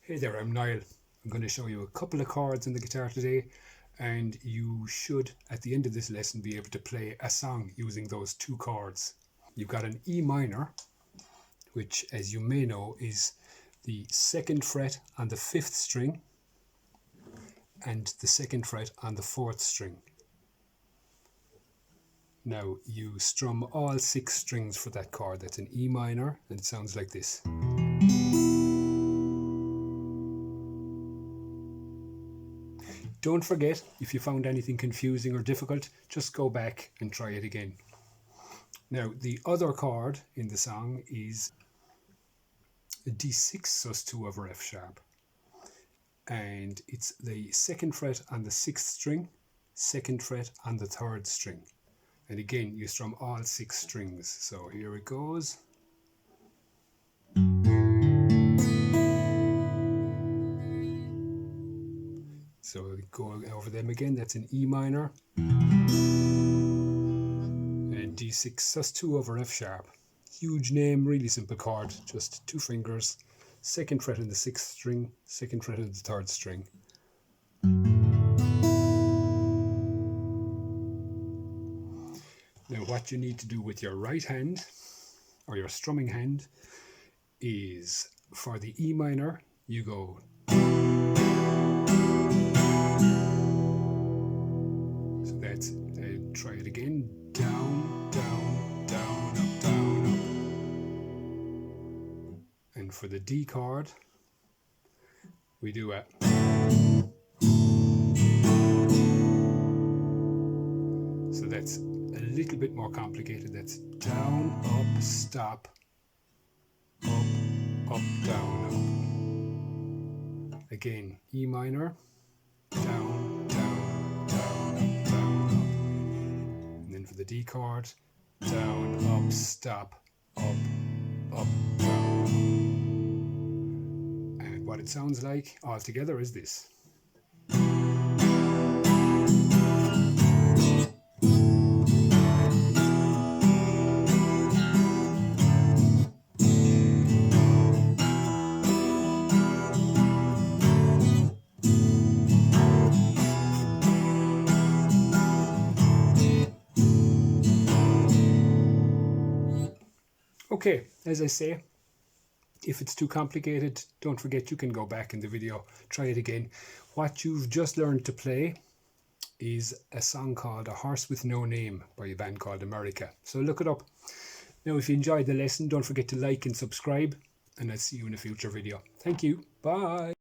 Hey there, I'm Niall. I'm going to show you a couple of chords on the guitar today, and you should, at the end of this lesson, be able to play a song using those two chords. You've got an E minor, which, as you may know, is the 2nd fret on the 5th string and the 2nd fret on the 4th string. Now, you strum all 6 strings for that chord. That's an E minor, and it sounds like this. Don't forget, if you found anything confusing or difficult, just go back and try it again. Now, the other chord in the song is a D6 sus2 over F sharp. And it's the 2nd fret on the 6th string, 2nd fret on the 3rd string. And again, you strum all 6 strings. So here it goes. So go over them again. That's an E minor. And D6 sus2 over F sharp. Huge name, really simple chord. Just 2 fingers. 2nd fret on the 6th string, 2nd fret on the 3rd string. Now what you need to do with your right hand, or your strumming hand, is for the E minor, you go so that's, try it again, down, down, down, up, down, up. And for the D chord, we do a so that's a little bit more complicated. That's down, up, stop, up, up, down, up. Again, E minor, down, down, down, up, down, up. And then for the D chord, down, up, stop, up, up, down. And what it sounds like all together is this. Okay, as I say, if it's too complicated, don't forget you can go back in the video, try it again. What you've just learned to play is a song called A Horse With No Name by a band called America. So look it up. Now, if you enjoyed the lesson, don't forget to like and subscribe, and I'll see you in a future video. Thank you. Bye.